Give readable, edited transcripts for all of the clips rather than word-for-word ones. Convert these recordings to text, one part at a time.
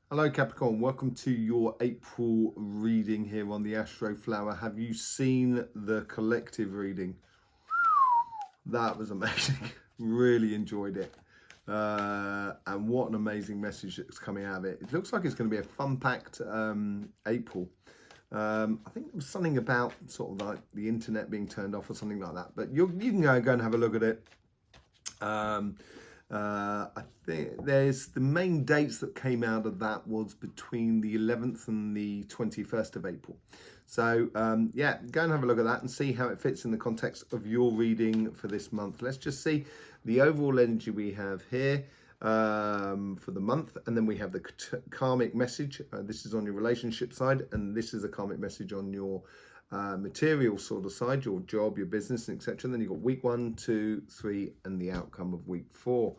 Hello Capricorn, welcome to your April reading here on the Astroflower. Have you seen the collective reading? That was amazing. Really enjoyed it. And what an amazing message that's coming out of it. It looks like it's going to be a fun-packed April. I think there was something about sort of like the internet being turned off or something like that. But you can go and have a look at it. I think there's the main dates that came out of that was between the 11th and the 21st of April. So yeah, go and have a look at that and see how it fits in the context of your reading for this month. Let's just see the overall energy we have here for the month, and then we have the karmic message. This is on your relationship side, and this is a karmic message on your material sort of side, your job, your business, and etc. And then you've got week 1, 2, 3, and the outcome of week 4.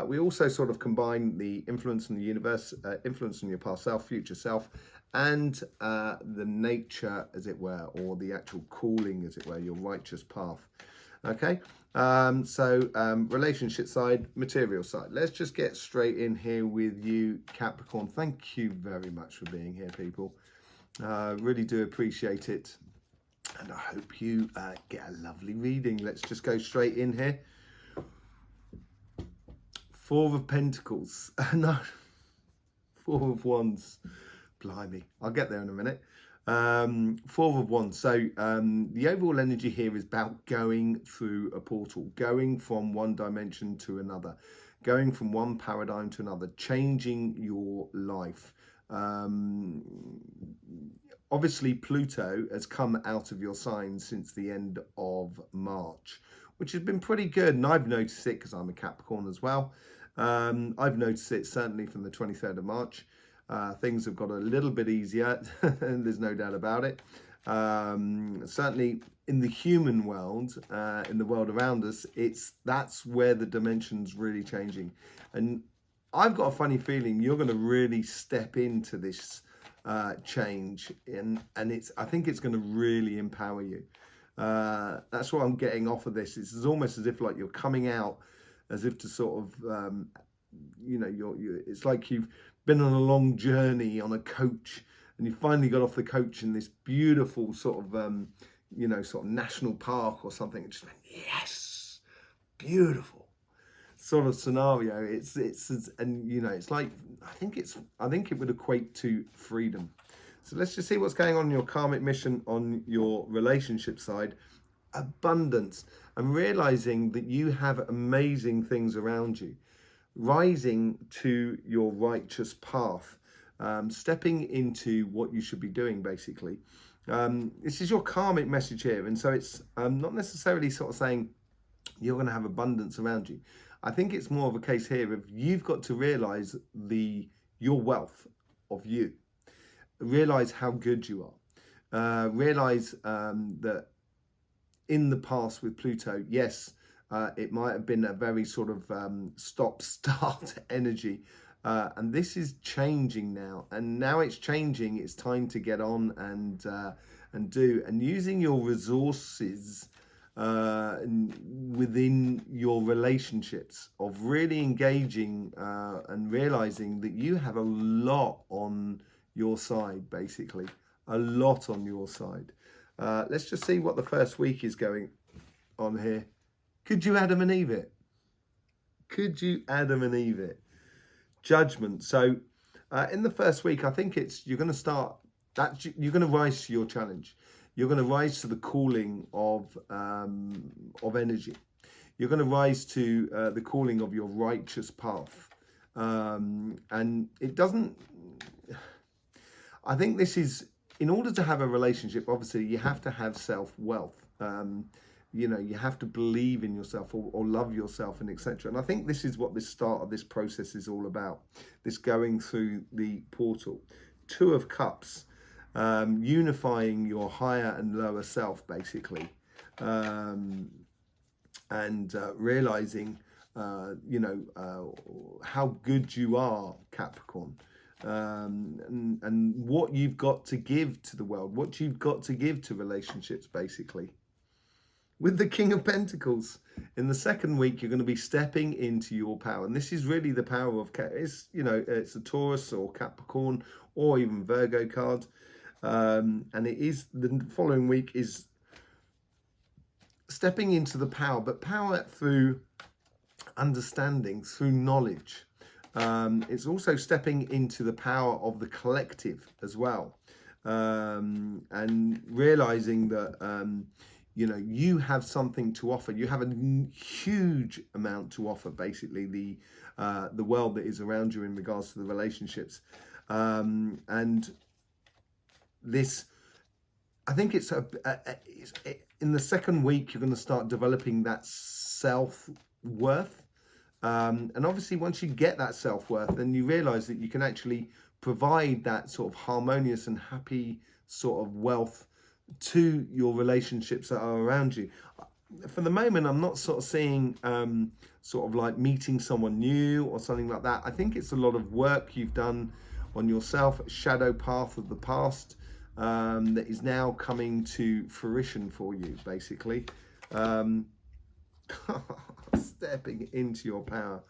We also sort of combine the influence in the universe, influence on your past self, future self, and the nature, as it were, or the actual calling, as it were, your righteous path. Okay, relationship side, material side. Let's just get straight in here with you, Capricorn. Thank you very much for being here, people. Really do appreciate it, and I hope you get a lovely reading. Let's just go straight in here. 4 of Pentacles. No, 4 of Wands. Blimey, I'll get there in a minute. 4 of Wands. So the overall energy here is about going through a portal, going from one dimension to another, going from one paradigm to another, changing your life. Obviously Pluto has come out of your sign since the end of March, which has been pretty good, and I've noticed it because I'm a Capricorn as well. I've noticed it certainly from the 23rd of March. Things have got a little bit easier, and there's no doubt about it. Certainly in the human world, in the world around us, that's where the dimension's really changing. And I've got a funny feeling you're going to really step into this change, and I think it's going to really empower you. That's what I'm getting off of this. It's almost as if like you're coming out, as if to sort of, it's like you've been on a long journey on a coach, and you finally got off the coach in this beautiful sort of, sort of national park or something. It just went, yes, beautiful sort of scenario. It's like I think it would equate to freedom. So let's just see what's going on in your karmic mission on your relationship side. Abundance, and realizing that you have amazing things around you, rising to your righteous path, stepping into what you should be doing, basically. This is your karmic message here, and so it's not necessarily sort of saying you're going to have abundance around you. I think it's more of a case here of you've got to realize your wealth of you, realize how good you are, realize that in the past with Pluto, yes, it might have been a very sort of stop-start energy, and this is changing now. And now it's changing. It's time to get on and do, and using your resources within your relationships, of really engaging and realizing that you have a lot on your side, basically a lot on your side. Let's just see what the first week is going on here. Could you Adam and Eve it? Could you Adam and Eve it? Judgment. So in the first week, I think you're going to rise to your challenge. You're going to rise to the calling of energy. You're going to rise to the calling of your righteous path. And it doesn't... I think this is... In order to have a relationship, obviously, you have to have self-wealth. You have to believe in yourself or love yourself, and etc. And I think this is what the start of this process is all about. This going through the portal. 2 of Cups. Unifying your higher and lower self, basically, and realizing how good you are, Capricorn, and what you've got to give to the world, what you've got to give to relationships, basically. with the King of Pentacles. In the second week, you're going to be stepping into your power. And this is really the power of, it's, you know, it's a Taurus or Capricorn or even Virgo card. And it is, the following week is stepping into the power, but power through understanding, through knowledge. It's also stepping into the power of the collective as well. And realizing that, you know, you have something to offer. You have a huge amount to offer, basically, the world that is around you in regards to the relationships. And this, I think it's in the second week, you're going to start developing that self-worth. And obviously, once you get that self-worth, then you realize that you can actually provide that sort of harmonious and happy sort of wealth to your relationships that are around you. For the moment, I'm not sort of seeing sort of like meeting someone new or something like that. I think it's a lot of work you've done on yourself, shadow path of the past, that is now coming to fruition for you, basically. Stepping into your power.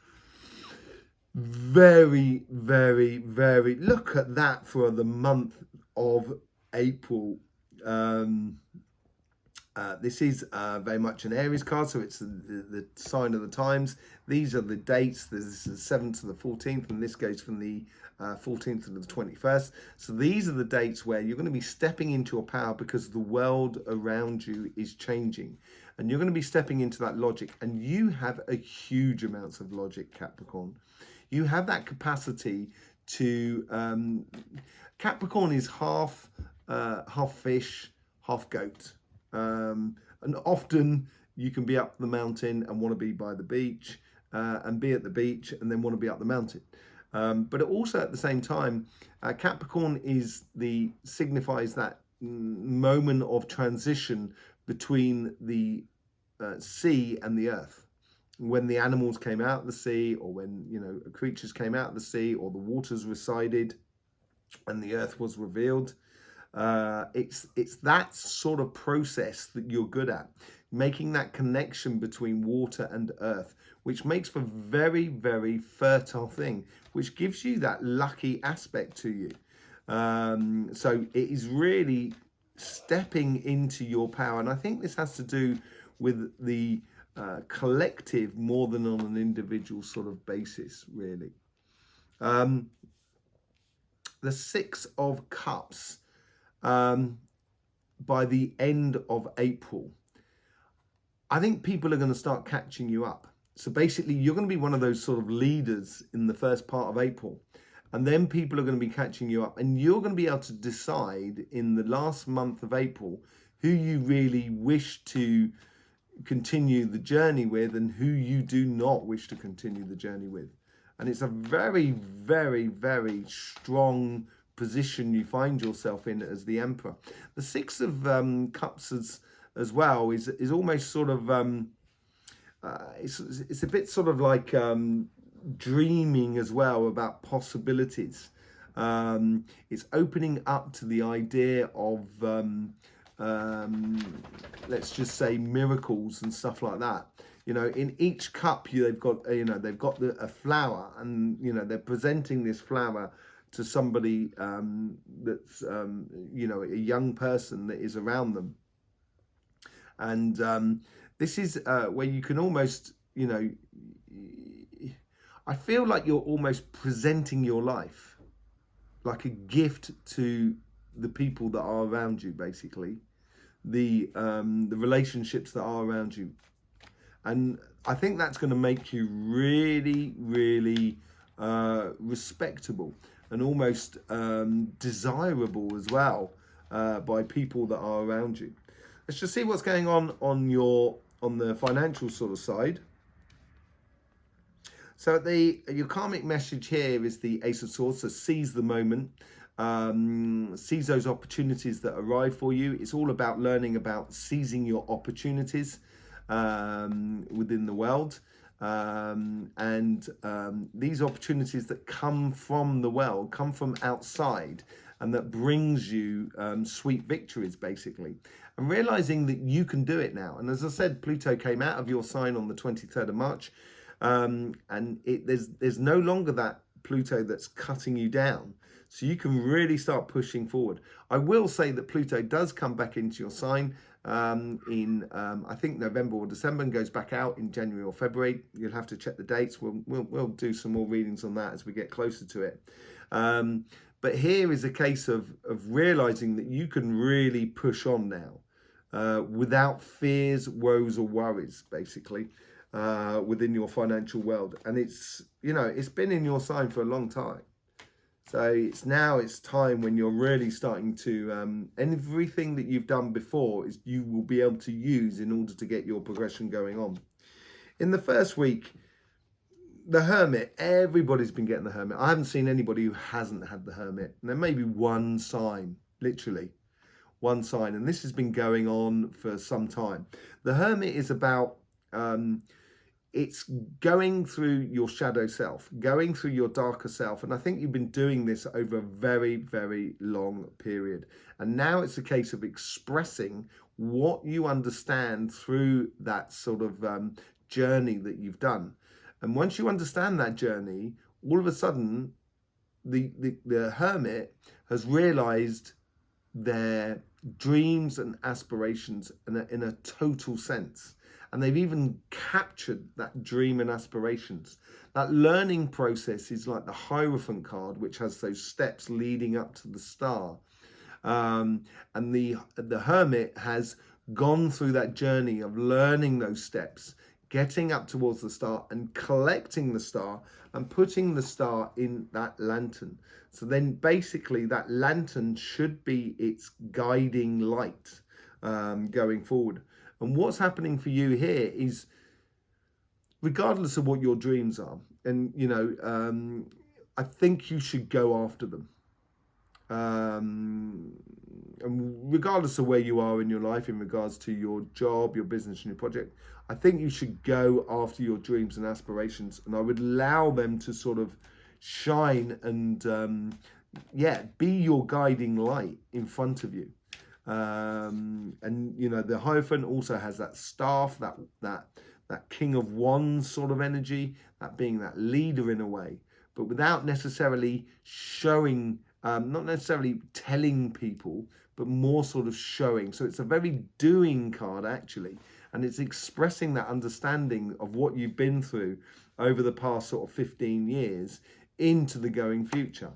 Very, very, very, look at that for the month of April. This is very much an Aries card, so it's the sign of the times. These are the dates. This is the 7th to the 14th, and this goes from the 14th to the 21st. So these are the dates where you're going to be stepping into your power because the world around you is changing. And you're going to be stepping into that logic. And you have a huge amounts of logic, Capricorn. You have that capacity to... Capricorn is half fish, half goat. And often you can be up the mountain and want to be by the beach, and be at the beach and then want to be up the mountain. But also at the same time, Capricorn signifies that moment of transition between the sea and the earth. When the animals came out of the sea, or when, you know, creatures came out of the sea, or the waters receded and the earth was revealed. It's that sort of process that you're good at, making that connection between water and earth, which makes for very, very fertile thing, which gives you that lucky aspect to you. So it is really stepping into your power. And I think this has to do with the collective more than on an individual sort of basis, really. The Six of Cups, by the end of April, I think people are going to start catching you up. So basically, you're going to be one of those sort of leaders in the first part of April. And then people are going to be catching you up. And you're going to be able to decide in the last month of April who you really wish to continue the journey with and who you do not wish to continue the journey with. And it's a very, very, very strong position you find yourself in as the Emperor. The Six of Cups as well is almost sort of it's a bit sort of like dreaming as well about possibilities. It's opening up to the idea of let's just say miracles and stuff like that. You know, in each cup they've got a flower, and you know, they're presenting this flower to somebody that's you know, a young person that is around them. And this is where you can almost, you know, I feel like you're almost presenting your life like a gift to the people that are around you, basically, the relationships that are around you. And I think that's going to make you really, really respectable and almost desirable as well by people that are around you. Let's just see what's going on the financial sort of side. So your karmic message here is the Ace of Swords. So seize the moment, seize those opportunities that arrive for you. It's all about learning about seizing your opportunities within the world, and these opportunities that come from the world, come from outside, and that brings you sweet victories, basically. And realizing that you can do it now. And as I said, Pluto came out of your sign on the 23rd of March, and there's no longer that Pluto that's cutting you down. So you can really start pushing forward. I will say that Pluto does come back into your sign in I think November or December, and goes back out in January or February. You'll have to check the dates. We'll do some more readings on that as we get closer to it. But here is a case of realizing that you can really push on now without fears, woes, or worries, basically, within your financial world. And it's, you know, it's been in your sign for a long time. So it's time when you're really starting to, everything that you've done before is you will be able to use in order to get your progression going on. In the first week, the Hermit, everybody's been getting the Hermit. I haven't seen anybody who hasn't had the Hermit. And there may be one sign, literally one sign. And this has been going on for some time. The Hermit is about, it's going through your shadow self, going through your darker self. And I think you've been doing this over a very, very long period. And now it's a case of expressing what you understand through that sort of journey that you've done. And once you understand that journey, all of a sudden, the Hermit has realized their dreams and aspirations in a total sense. And they've even captured that dream and aspirations. That learning process is like the Hierophant card, which has those steps leading up to the star. And the Hermit has gone through that journey of learning those steps, getting up towards the star and collecting the star and putting the star in that lantern. So then basically that lantern should be its guiding light going forward. And what's happening for you here is, regardless of what your dreams are, and, you know, I think you should go after them. And regardless of where you are in your life, in regards to your job, your business, and your project, I think you should go after your dreams and aspirations. And I would allow them to sort of shine and, yeah, be your guiding light in front of you. And you know, the Hierophant also has that staff, that King of Wands sort of energy, that being that leader in a way, but without necessarily showing, not necessarily telling people, but more sort of showing. So it's a very doing card, actually, and it's expressing that understanding of what you've been through over the past sort of 15 years into the going future.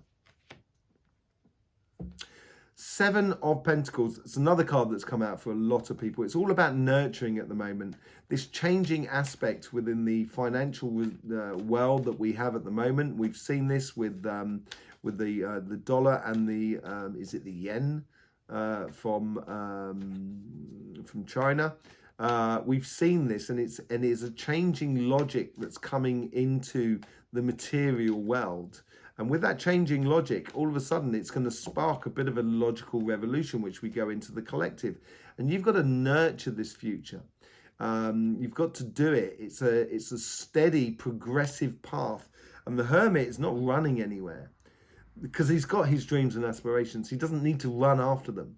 Seven of Pentacles, it's another card that's come out for a lot of people. It's all about nurturing at the moment. This changing aspect within the financial world that we have at the moment. We've seen this with the dollar and the is it the yen from China. We've seen this, and it is a changing logic that's coming into the material world. And with that changing logic, all of a sudden, it's going to spark a bit of a logical revolution, which we go into the collective. And you've got to nurture this future. You've got to do it. It's a steady, progressive path. And the Hermit is not running anywhere because he's got his dreams and aspirations. He doesn't need to run after them.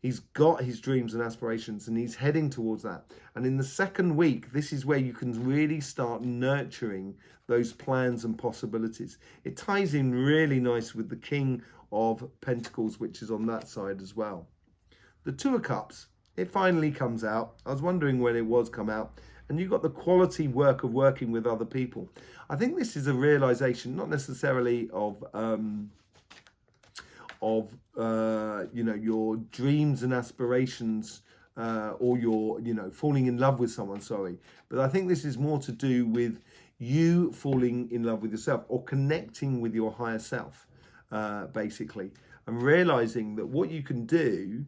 He's got his dreams and aspirations, and he's heading towards that. And in the second week, this is where you can really start nurturing those plans and possibilities. It ties in really nice with the King of Pentacles, which is on that side as well. The Two of Cups, it finally comes out. I was wondering when it was come out. And you've got the quality work of working with other people. I think this is a realization, not necessarily of you know, your dreams and aspirations, or your, you know, falling in love with someone, sorry. But I think this is more to do with you falling in love with yourself, or connecting with your higher self, basically, and realizing that what you can do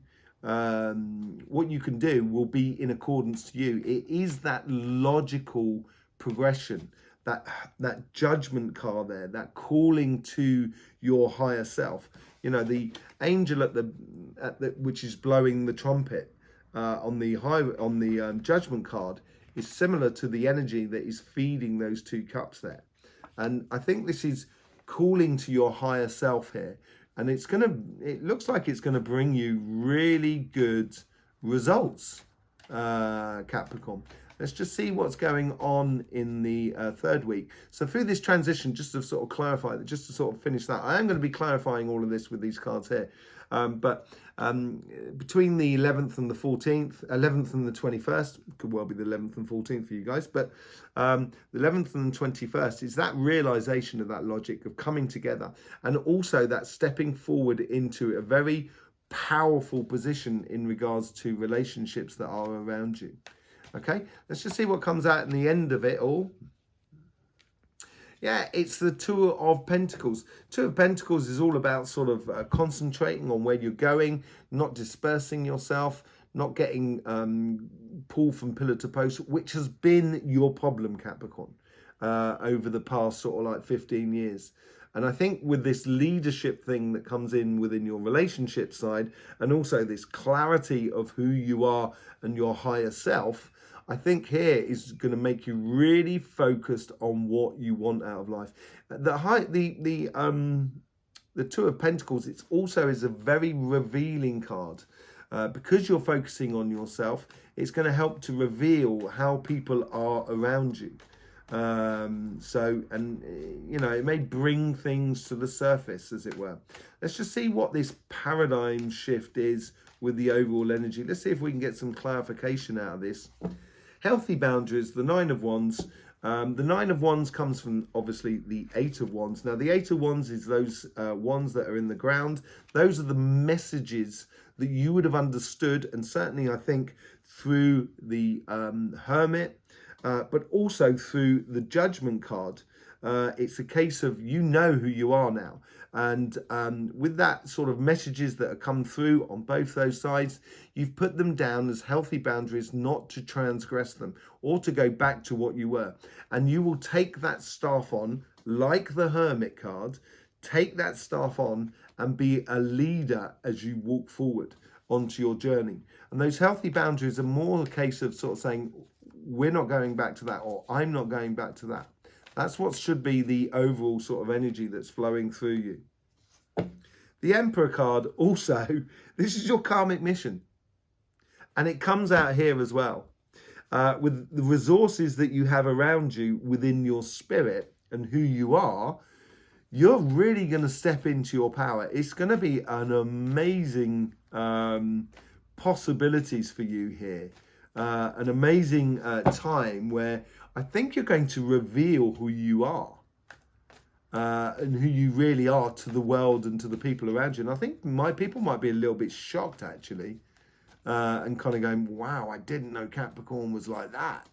will be in accordance to you. It is that logical progression, that judgment card there, that calling to your higher self. You know, the angel at the which is blowing the trumpet on the judgment card is similar to the energy that is feeding those two cups there. And I think this is calling to your higher self here, and it looks like it's gonna bring you really good results, Capricorn. Let's just see what's going on in the third week. So through this transition, just to sort of clarify, just to sort of finish that, I am going to be clarifying all of this with these cards here. But between the 11th and the 14th, 11th and the 21st, could well be the 11th and 14th for you guys, but the 11th and 21st is that realization of that logic of coming together, and also that stepping forward into a very powerful position in regards to relationships that are around you. Okay, let's just see what comes out in the end of it all. Yeah, it's the Two of Pentacles. Two of Pentacles is all about sort of concentrating on where you're going, not dispersing yourself, not getting pulled from pillar to post, which has been your problem, Capricorn, over the past sort of like 15 years. And I think with this leadership thing that comes in within your relationship side, and also this clarity of who you are and your higher self, I think here is going to make you really focused on what you want out of life. The Two of Pentacles, it also is a very revealing card. Because you're focusing on yourself, it's going to help to reveal how people are around you. It may bring things to the surface, as it were. Let's just see what this paradigm shift is with the overall energy. Let's see if we can get some clarification out of this. Healthy boundaries, the Nine of Wands. The Nine of Wands comes from, obviously, the Eight of Wands. Now, the Eight of Wands is those wands that are in the ground. Those are the messages that you would have understood, and certainly, I think, through the Hermit, but also through the Judgment card. It's a case of you know who you are now. And with that sort of messages that have come through on both those sides, you've put them down as healthy boundaries, not to transgress them or to go back to what you were. And you will take that staff on, like the Hermit card, take that staff on and be a leader as you walk forward onto your journey. And those healthy boundaries are more a case of sort of saying, we're not going back to that, or I'm not going back to that. That's what should be the overall sort of energy that's flowing through you. The Emperor card also, this is your karmic mission. And it comes out here as well. With the resources that you have around you within your spirit and who you are, you're really going to step into your power. It's going to be an amazing possibilities for you here. An amazing time where I think you're going to reveal who you are and who you really are to the world and to the people around you. And I think people might be a little bit shocked, actually, and kind of going, wow, I didn't know Capricorn was like that.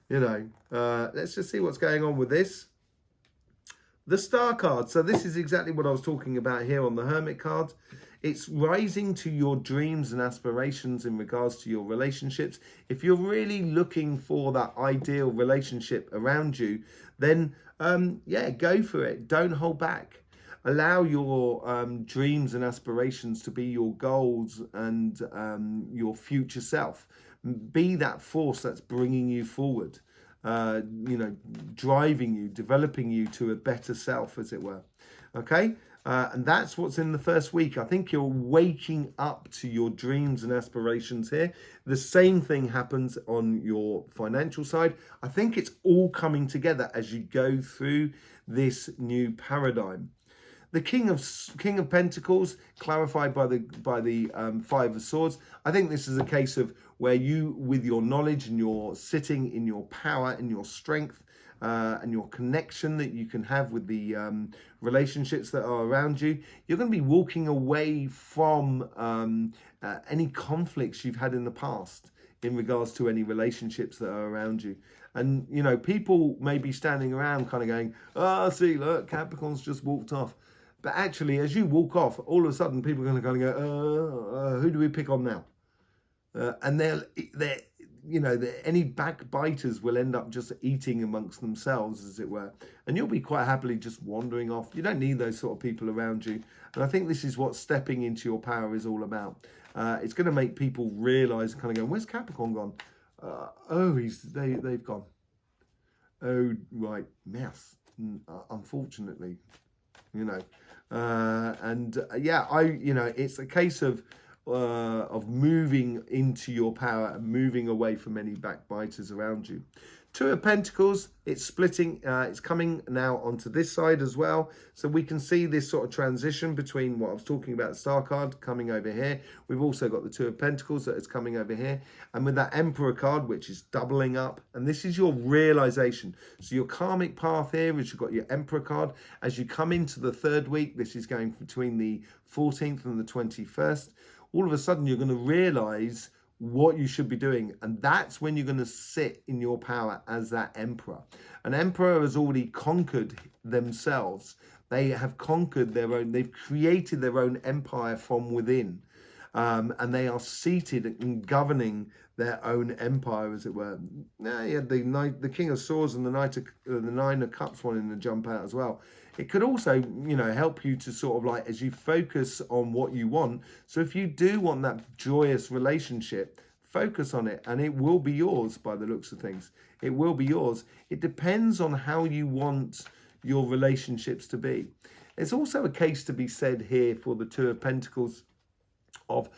You know, let's just see what's going on with this. The Star card. So this is exactly what I was talking about here on the Hermit card. It's rising to your dreams and aspirations in regards to your relationships. If you're really looking for that ideal relationship around you, then yeah, go for it. Don't hold back. Allow your dreams and aspirations to be your goals and your future self. Be that force that's bringing you forward. You know, driving you, developing you to a better self, as it were. Okay, and that's what's in the first week. I think you're waking up to your dreams and aspirations here. The same thing happens on your financial side. I think it's all coming together as you go through this new paradigm. The King of Pentacles, clarified by the Five of Swords. I think this is a case of where you, with your knowledge and you're sitting in your power and your strength and your connection that you can have with the relationships that are around you, you're going to be walking away from any conflicts you've had in the past in regards to any relationships that are around you. And, you know, people may be standing around kind of going, oh, see, look, Capricorn's just walked off. But actually, as you walk off, all of a sudden, people are going to kind of go, who do we pick on now? And any backbiters will end up just eating amongst themselves, as it were. And you'll be quite happily just wandering off. You don't need those sort of people around you. And I think this is what stepping into your power is all about. It's going to make people realise, kind of go, where's Capricorn gone? They've gone. Oh, right, mess. Unfortunately. You know, It's a case of moving into your power and moving away from any backbiters around you. Two of Pentacles, it's splitting, it's coming now onto this side as well. So we can see this sort of transition between what I was talking about, the Star card coming over here. We've also got the Two of Pentacles that is coming over here. And with that Emperor card, which is doubling up. And this is your realization. So your karmic path here is you've got your Emperor card. As you come into the third week, this is going between the 14th and the 21st. All of a sudden, you're going to realize what you should be doing, and that's when you're going to sit in your power as that emperor. An emperor has already conquered themselves. They have conquered their own, they've created their own empire from within, and they are seated and governing their own empire, as it were. Now you had the King of Swords and the Nine of Cups wanting to jump out as well. It could also, help you to sort of like, as you focus on what you want. So if you do want that joyous relationship, focus on it and it will be yours by the looks of things. It will be yours. It depends on how you want your relationships to be. There's also a case to be said here for the Two of Pentacles of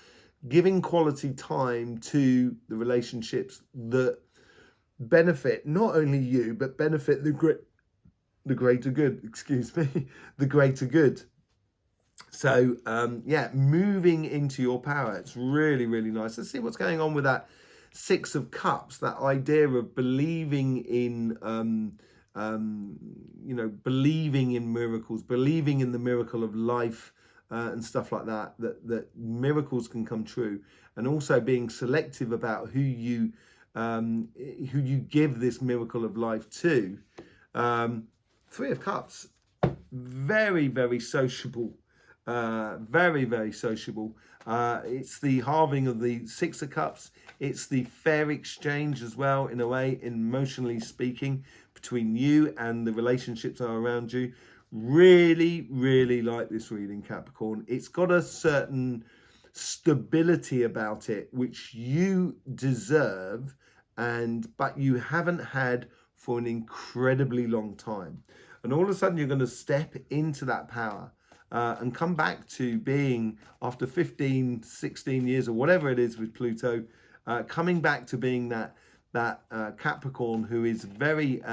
giving quality time to the relationships that benefit not only you, but benefit the greater good, the greater good. So, moving into your power, it's really, really nice. Let's see what's going on with that Six of Cups, that idea of believing in, believing in miracles, believing in the miracle of life and stuff like that, that miracles can come true. And also being selective about who you give this miracle of life to. Three of Cups, very, very sociable, very, very sociable. It's the halving of the Six of Cups. It's the fair exchange as well, in a way, emotionally speaking, between you and the relationships that are around you. Really, really like this reading, Capricorn. It's got a certain stability about it, which you deserve, but you haven't had for an incredibly long time. And all of a sudden you're going to step into that power and come back to being, after 15, 16 years or whatever it is with Pluto, coming back to being that Capricorn who is very,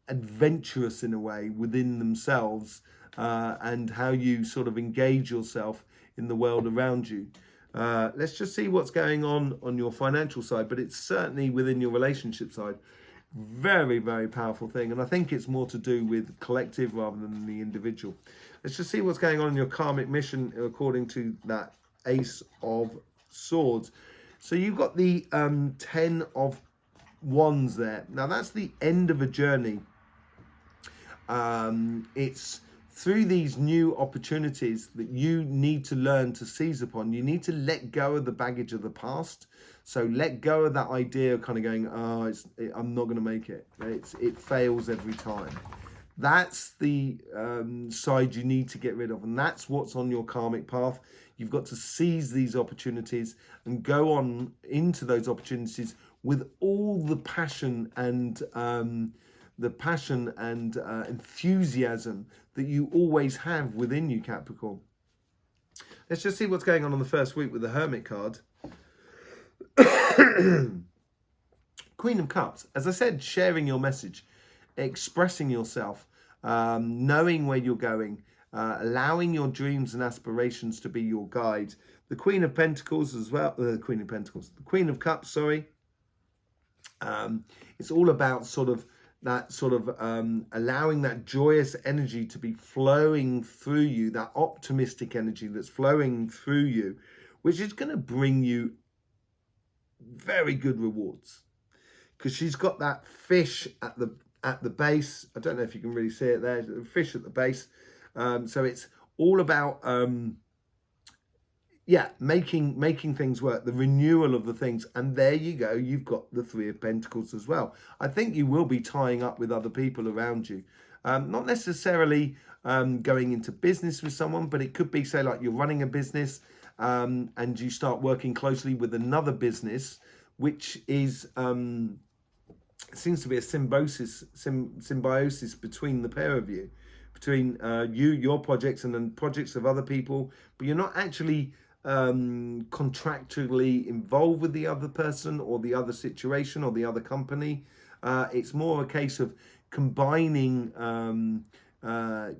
adventurous in a way within themselves, and how you sort of engage yourself in the world around you. Let's just see what's going on your financial side, but it's certainly within your relationship side. Very, very powerful thing. And I think it's more to do with collective rather than the individual. Let's just see what's going on in your karmic mission according to that Ace of Swords. So you've got the 10 of Wands there. Now that's the end of a journey. It's through these new opportunities that you need to learn to seize upon. You need to let go of the baggage of the past. So let go of that idea of kind of going, I'm not going to make it. It fails every time. That's the side you need to get rid of. And that's what's on your karmic path. You've got to seize these opportunities and go on into those opportunities with all the passion and enthusiasm that you always have within you, Capricorn. Let's just see what's going on the first week with the Hermit card. Queen of Cups. As I said, sharing your message, expressing yourself, knowing where you're going, allowing your dreams and aspirations to be your guide. The Queen of Pentacles as well. The Queen of Cups, sorry. It's all about allowing that joyous energy to be flowing through you, that optimistic energy that's flowing through you, which is going to bring you very good rewards, because she's got that fish at the base. I don't know if you can really see it there, the fish at the base. So it's all about making things work, the renewal of the things. And there you go, you've got the Three of Pentacles as well. I think you will be tying up with other people around you, not necessarily going into business with someone, but it could be, say, like you're running a business, and you start working closely with another business, which is seems to be a symbiosis between the pair of you, between your projects and then projects of other people, but you're not actually contractually involved with the other person or the other situation or the other company. It's more a case of combining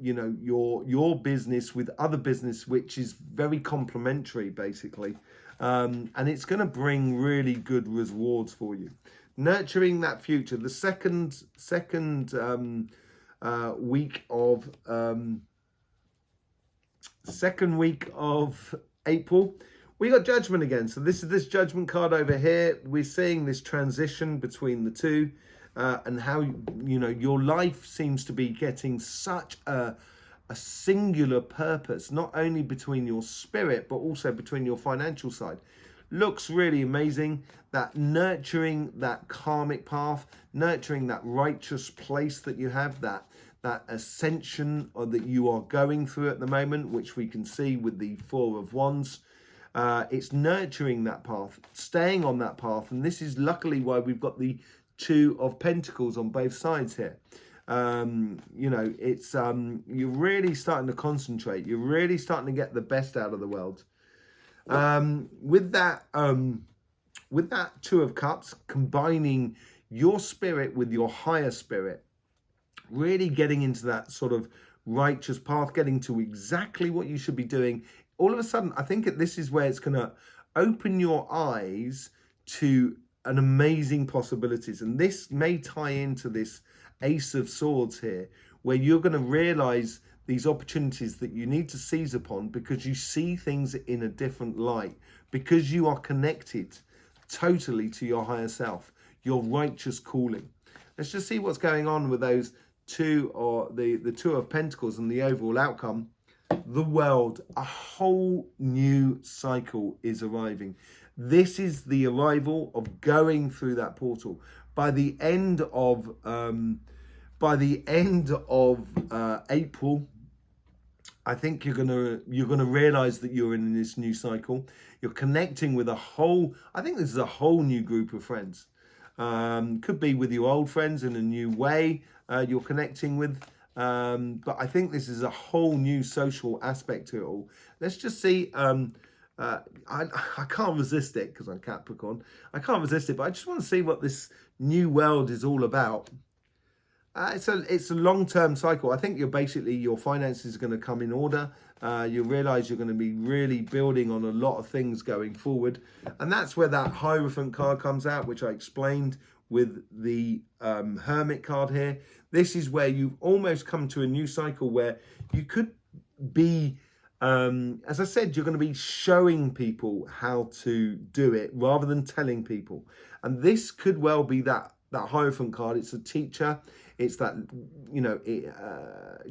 you know, your business with other business, which is very complementary basically, and it's going to bring really good rewards for you. Nurturing that future. The second week of April, we got Judgment again. So this is this Judgment card over here. We're seeing this transition between the two, and how, you know, your life seems to be getting such a singular purpose, not only between your spirit but also between your financial side. Looks really amazing. That nurturing that karmic path, nurturing that righteous place that you have, that ascension or that you are going through at the moment, which we can see with the Four of Wands. It's nurturing that path, staying on that path, and this is luckily why we've got the Two of Pentacles on both sides here. You know, it's you're really starting to concentrate. You're really starting to get the best out of the world. With that Two of Cups, combining your spirit with your higher spirit, really getting into that sort of righteous path, getting to exactly what you should be doing. All of a sudden, I think this is where it's going to open your eyes to an amazing possibilities. And this may tie into this Ace of Swords here, where you're going to realize these opportunities that you need to seize upon because you see things in a different light, because you are connected totally to your higher self, your righteous calling. Let's just see what's going on with those two, or the Two of Pentacles, and the overall outcome. The world, a whole new cycle is arriving. This is the arrival of going through that portal. By the end of April, I think you're gonna realize that you're in this new cycle. You're connecting with a whole. I think this is a whole new group of friends. Could be with your old friends in a new way. You're connecting with. But I think this is a whole new social aspect to it all. Let's just see. I can't resist it because I'm Capricorn. I can't resist it, but I just want to see what this new world is all about. It's a long-term cycle. I think your finances are going to come in order. You realize you're going to be really building on a lot of things going forward, and that's where that Hierophant card comes out, which I explained with the Hermit card here. This is where you've almost come to a new cycle where you could be, as I said, you're going to be showing people how to do it rather than telling people. And this could well be that Hierophant card. It's a teacher. It's that, you know,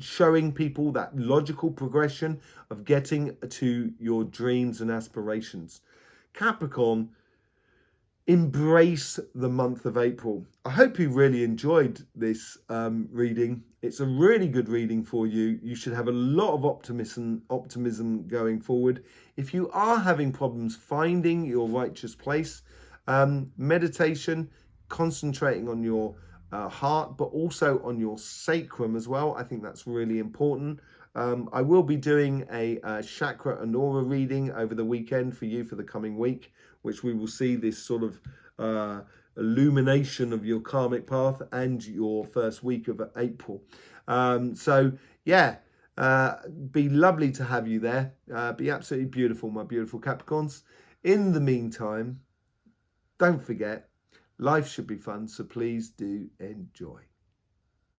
showing people that logical progression of getting to your dreams and aspirations. Capricorn, embrace the month of April. I hope you really enjoyed this reading. It's a really good reading for you. You should have a lot of optimism going forward. If you are having problems finding your righteous place, meditation, concentrating on your heart, but also on your sacrum as well. I think that's really important. I will be doing a chakra and aura reading over the weekend for you for the coming week, which we will see this sort of illumination of your karmic path and your first week of April. So yeah, be lovely to have you there. Be absolutely beautiful, my beautiful Capricorns. In the meantime, don't forget, life should be fun, so please do enjoy.